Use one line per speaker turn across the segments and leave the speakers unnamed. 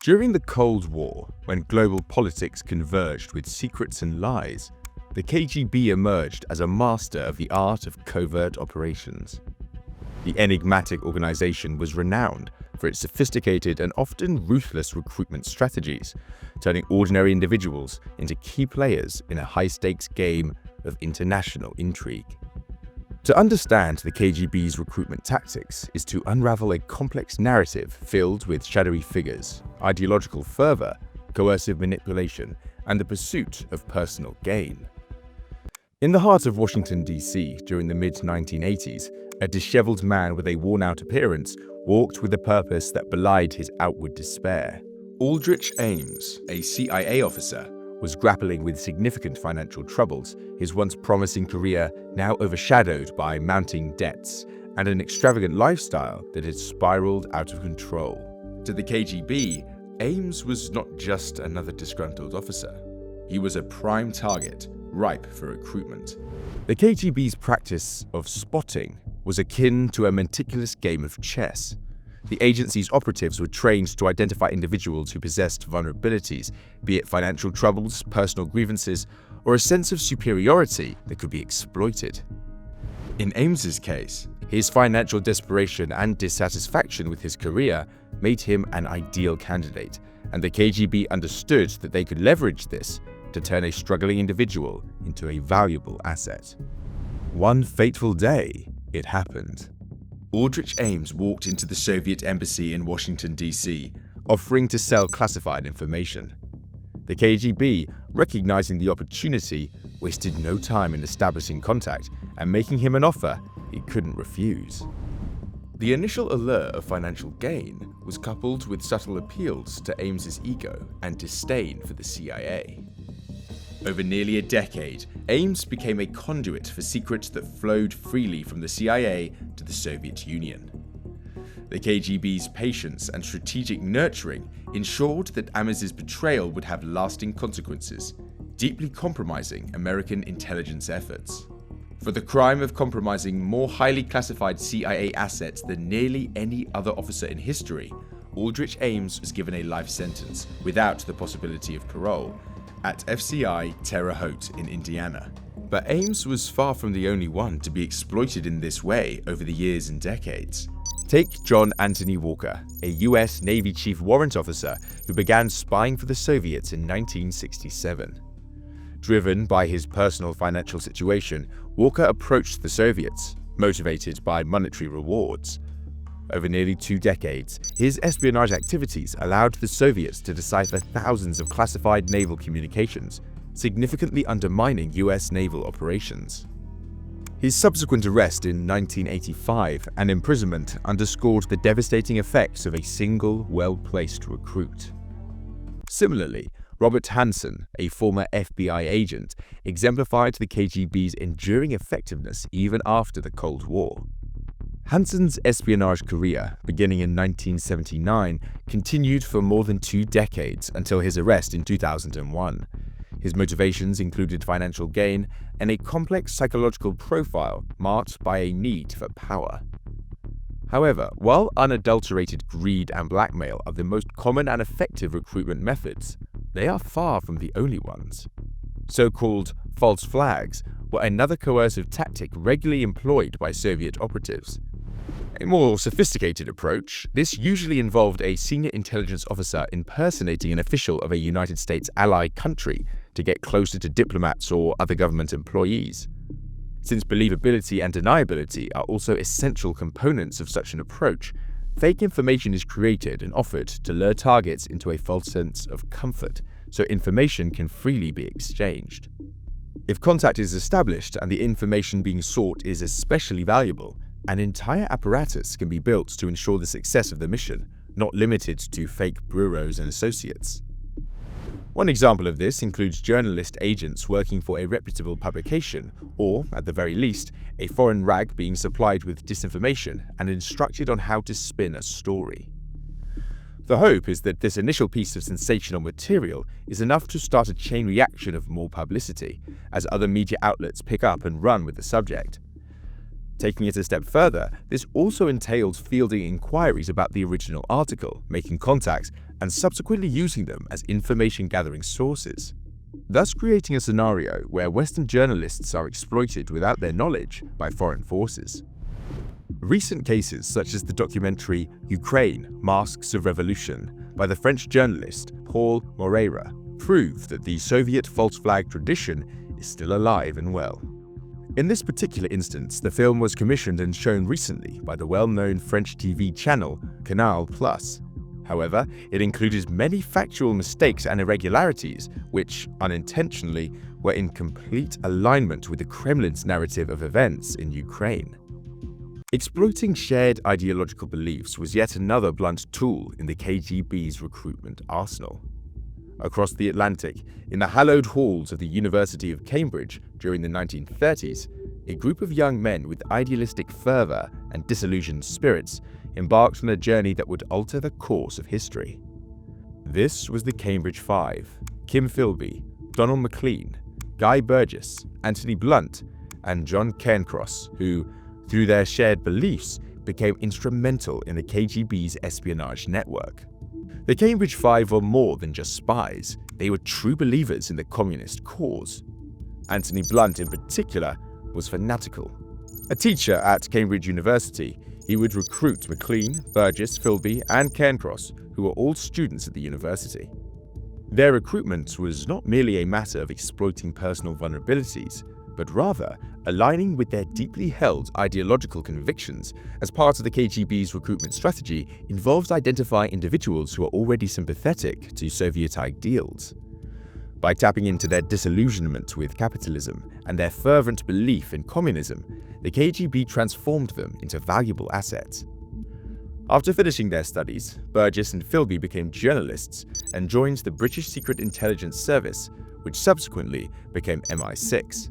During the Cold War, when global politics converged with secrets and lies, the KGB emerged as a master of the art of covert operations. The enigmatic organization was renowned for its sophisticated and often ruthless recruitment strategies, turning ordinary individuals into key players in a high-stakes game of international intrigue. To understand the KGB's recruitment tactics is to unravel a complex narrative filled with shadowy figures, ideological fervor, coercive manipulation, and the pursuit of personal gain. In the heart of Washington, D.C., during the mid-1980s, a disheveled man with a worn-out appearance walked with a purpose that belied his outward despair. Aldrich Ames, a CIA officer, was grappling with significant financial troubles, his once promising career now overshadowed by mounting debts and an extravagant lifestyle that had spiraled out of control. To the KGB, Ames was not just another disgruntled officer. He was a prime target, ripe for recruitment. The KGB's practice of spotting was akin to a meticulous game of chess. The agency's operatives were trained to identify individuals who possessed vulnerabilities, be it financial troubles, personal grievances, or a sense of superiority that could be exploited. In Ames's case, his financial desperation and dissatisfaction with his career made him an ideal candidate, and the KGB understood that they could leverage this to turn a struggling individual into a valuable asset. One fateful day, it happened. Aldrich Ames walked into the Soviet embassy in Washington, D.C., offering to sell classified information. The KGB, recognizing the opportunity, wasted no time in establishing contact and making him an offer he couldn't refuse. The initial allure of financial gain was coupled with subtle appeals to Ames's ego and disdain for the CIA. Over nearly a decade, Ames became a conduit for secrets that flowed freely from the CIA to the Soviet Union. The KGB's patience and strategic nurturing ensured that Ames's betrayal would have lasting consequences, deeply compromising American intelligence efforts. For the crime of compromising more highly classified CIA assets than nearly any other officer in history, Aldrich Ames was given a life sentence without the possibility of parole at FCI Terre Haute in Indiana. But Ames was far from the only one to be exploited in this way over the years and decades. Take John Anthony Walker, a US Navy Chief Warrant Officer who began spying for the Soviets in 1967. Driven by his personal financial situation, Walker approached the Soviets, motivated by monetary rewards. Over nearly 2 decades, his espionage activities allowed the Soviets to decipher thousands of classified naval communications, significantly undermining US naval operations. His subsequent arrest in 1985 and imprisonment underscored the devastating effects of a single, well-placed recruit. Similarly, Robert Hanssen, a former FBI agent, exemplified the KGB's enduring effectiveness even after the Cold War. Hanssen's espionage career, beginning in 1979, continued for more than 2 decades until his arrest in 2001. His motivations included financial gain and a complex psychological profile marked by a need for power. However, while unadulterated greed and blackmail are the most common and effective recruitment methods, they are far from the only ones. So-called false flags were another coercive tactic regularly employed by Soviet operatives. A more sophisticated approach, this usually involved a senior intelligence officer impersonating an official of a United States ally country to get closer to diplomats or other government employees. Since believability and deniability are also essential components of such an approach, fake information is created and offered to lure targets into a false sense of comfort, so information can freely be exchanged. If contact is established and the information being sought is especially valuable, an entire apparatus can be built to ensure the success of the mission, not limited to fake bureaus and associates. One example of this includes journalist agents working for a reputable publication, or, at the very least, a foreign rag being supplied with disinformation and instructed on how to spin a story. The hope is that this initial piece of sensational material is enough to start a chain reaction of more publicity, as other media outlets pick up and run with the subject. Taking it a step further, this also entails fielding inquiries about the original article, making contacts, and subsequently using them as information-gathering sources, thus creating a scenario where Western journalists are exploited without their knowledge by foreign forces. Recent cases such as the documentary Ukraine: Masks of Revolution by the French journalist Paul Moreira prove that the Soviet false flag tradition is still alive and well. In this particular instance, the film was commissioned and shown recently by the well-known French TV channel Canal+. However, it included many factual mistakes and irregularities which, unintentionally, were in complete alignment with the Kremlin's narrative of events in Ukraine. Exploiting shared ideological beliefs was yet another blunt tool in the KGB's recruitment arsenal. Across the Atlantic, in the hallowed halls of the University of Cambridge during the 1930s, a group of young men with idealistic fervor and disillusioned spirits embarked on a journey that would alter the course of history. This was the Cambridge Five: Kim Philby, Donald Maclean, Guy Burgess, Anthony Blunt, and John Cairncross, who, through their shared beliefs, became instrumental in the KGB's espionage network. The Cambridge Five were more than just spies, they were true believers in the communist cause. Anthony Blunt, in particular, was fanatical. A teacher at Cambridge University, he would recruit Maclean, Burgess, Philby, and Cairncross, who were all students at the university. Their recruitment was not merely a matter of exploiting personal vulnerabilities, but rather aligning with their deeply held ideological convictions. As part of the KGB's recruitment strategy involves identifying individuals who are already sympathetic to Soviet ideals. By tapping into their disillusionment with capitalism and their fervent belief in communism, the KGB transformed them into valuable assets. After finishing their studies, Burgess and Philby became journalists and joined the British Secret Intelligence Service, which subsequently became MI6.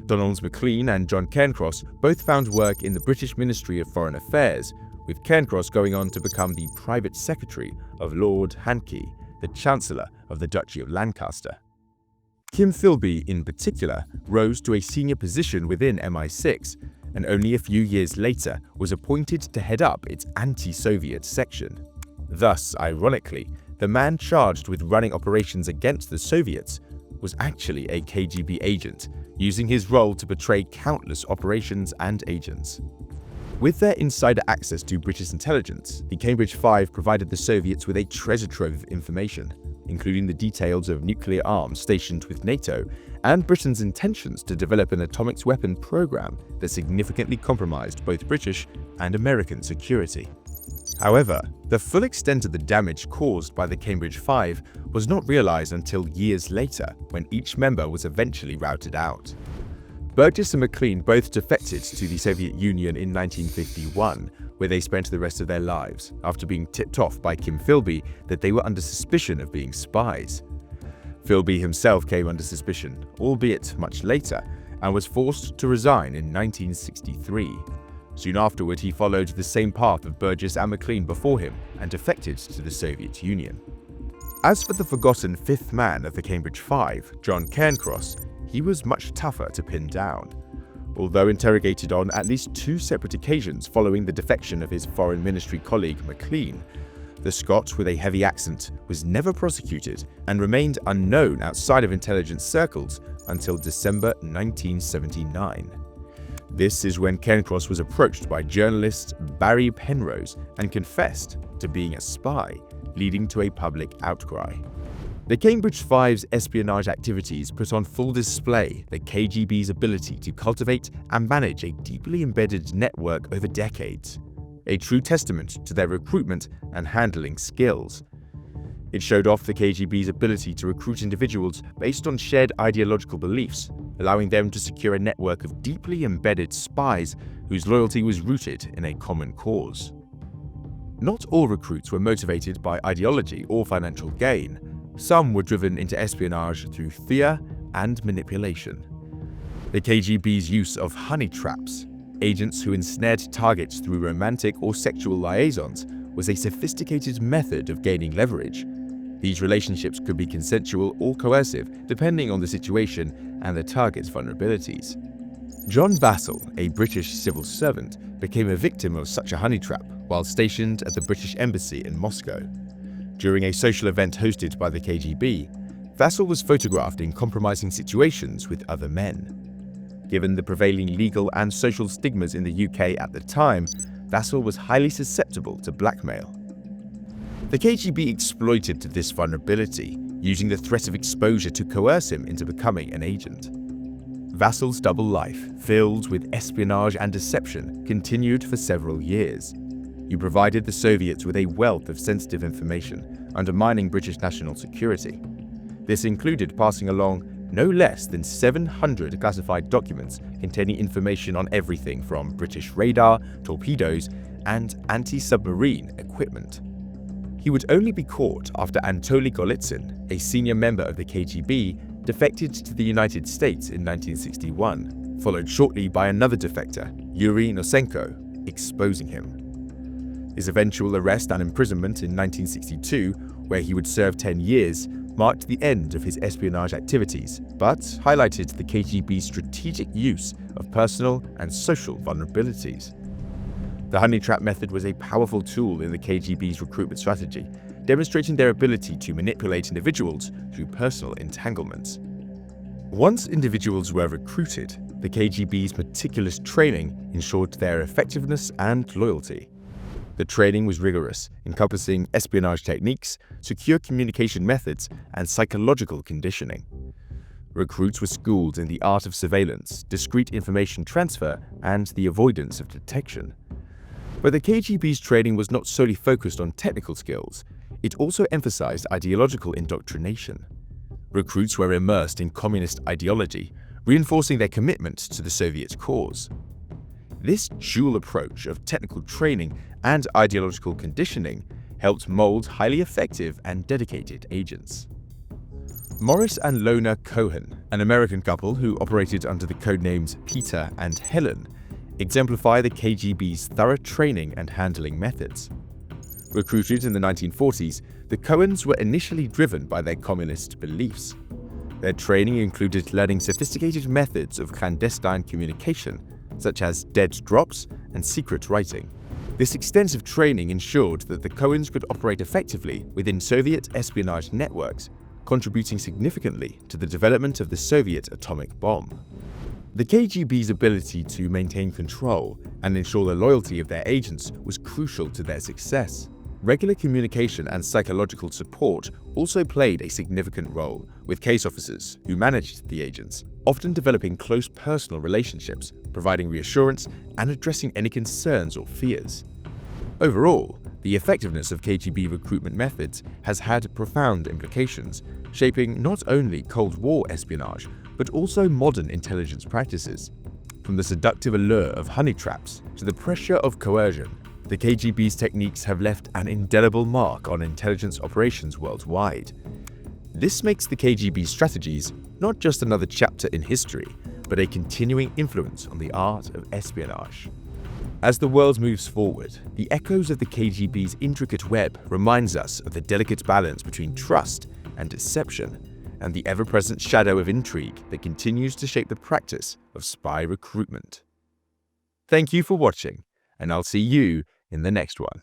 Donald Maclean and John Cairncross both found work in the British Ministry of Foreign Affairs, with Cairncross going on to become the private secretary of Lord Hankey, the Chancellor of the Duchy of Lancaster. Kim Philby, in particular, rose to a senior position within MI6, and only a few years later was appointed to head up its anti-Soviet section. Thus, ironically, the man charged with running operations against the Soviets was actually a KGB agent, using his role to betray countless operations and agents. With their insider access to British intelligence, the Cambridge Five provided the Soviets with a treasure trove of information, including the details of nuclear arms stationed with NATO and Britain's intentions to develop an atomic weapon program that significantly compromised both British and American security. However, the full extent of the damage caused by the Cambridge Five was not realized until years later, when each member was eventually routed out. Burgess and Maclean both defected to the Soviet Union in 1951, where they spent the rest of their lives, after being tipped off by Kim Philby that they were under suspicion of being spies. Philby himself came under suspicion, albeit much later, and was forced to resign in 1963. Soon afterward, he followed the same path of Burgess and Maclean before him and defected to the Soviet Union. As for the forgotten fifth man of the Cambridge Five, John Cairncross, he was much tougher to pin down. Although interrogated on at least 2 separate occasions following the defection of his Foreign Ministry colleague Maclean, the Scot with a heavy accent was never prosecuted and remained unknown outside of intelligence circles until December 1979. This is when Cairncross was approached by journalist Barry Penrose and confessed to being a spy, leading to a public outcry. The Cambridge Five's espionage activities put on full display the KGB's ability to cultivate and manage a deeply embedded network over decades, a true testament to their recruitment and handling skills. It showed off the KGB's ability to recruit individuals based on shared ideological beliefs, allowing them to secure a network of deeply embedded spies whose loyalty was rooted in a common cause. Not all recruits were motivated by ideology or financial gain. Some were driven into espionage through fear and manipulation. The KGB's use of honey traps, agents who ensnared targets through romantic or sexual liaisons, was a sophisticated method of gaining leverage. These relationships could be consensual or coercive, depending on the situation and the target's vulnerabilities. John Vassell, a British civil servant, became a victim of such a honey trap while stationed at the British Embassy in Moscow. During a social event hosted by the KGB, Vasyl was photographed in compromising situations with other men. Given the prevailing legal and social stigmas in the UK at the time, Vasyl was highly susceptible to blackmail. The KGB exploited this vulnerability, using the threat of exposure to coerce him into becoming an agent. Vasyl's double life, filled with espionage and deception, continued for several years. He provided the Soviets with a wealth of sensitive information, undermining British national security. This included passing along no less than 700 classified documents containing information on everything from British radar, torpedoes, and anti-submarine equipment. He would only be caught after Anatoly Golitsyn, a senior member of the KGB, defected to the United States in 1961, followed shortly by another defector, Yuri Nosenko, exposing him. His eventual arrest and imprisonment in 1962, where he would serve 10 years, marked the end of his espionage activities, but highlighted the KGB's strategic use of personal and social vulnerabilities. The honey trap method was a powerful tool in the KGB's recruitment strategy, demonstrating their ability to manipulate individuals through personal entanglements. Once individuals were recruited, the KGB's meticulous training ensured their effectiveness and loyalty. The training was rigorous, encompassing espionage techniques, secure communication methods, and psychological conditioning. Recruits were schooled in the art of surveillance, discreet information transfer, and the avoidance of detection. But the KGB's training was not solely focused on technical skills, it also emphasized ideological indoctrination. Recruits were immersed in communist ideology, reinforcing their commitment to the Soviet cause. This dual approach of technical training and ideological conditioning helped mold highly effective and dedicated agents. Morris and Lona Cohen, an American couple who operated under the codenames Peter and Helen, exemplify the KGB's thorough training and handling methods. Recruited in the 1940s, the Cohens were initially driven by their communist beliefs. Their training included learning sophisticated methods of clandestine communication, such as dead drops and secret writing. This extensive training ensured that the Cohens could operate effectively within Soviet espionage networks, contributing significantly to the development of the Soviet atomic bomb. The KGB's ability to maintain control and ensure the loyalty of their agents was crucial to their success. Regular communication and psychological support also played a significant role, with case officers who managed the agents often developing close personal relationships, providing reassurance and addressing any concerns or fears. Overall, the effectiveness of KGB recruitment methods has had profound implications, shaping not only Cold War espionage, but also modern intelligence practices. From the seductive allure of honey traps to the pressure of coercion, the KGB's techniques have left an indelible mark on intelligence operations worldwide. This makes the KGB's strategies not just another chapter in history, but a continuing influence on the art of espionage. As the world moves forward, the echoes of the KGB's intricate web reminds us of the delicate balance between trust and deception, and the ever-present shadow of intrigue that continues to shape the practice of spy recruitment. Thank you for watching, and I'll see you in the next one.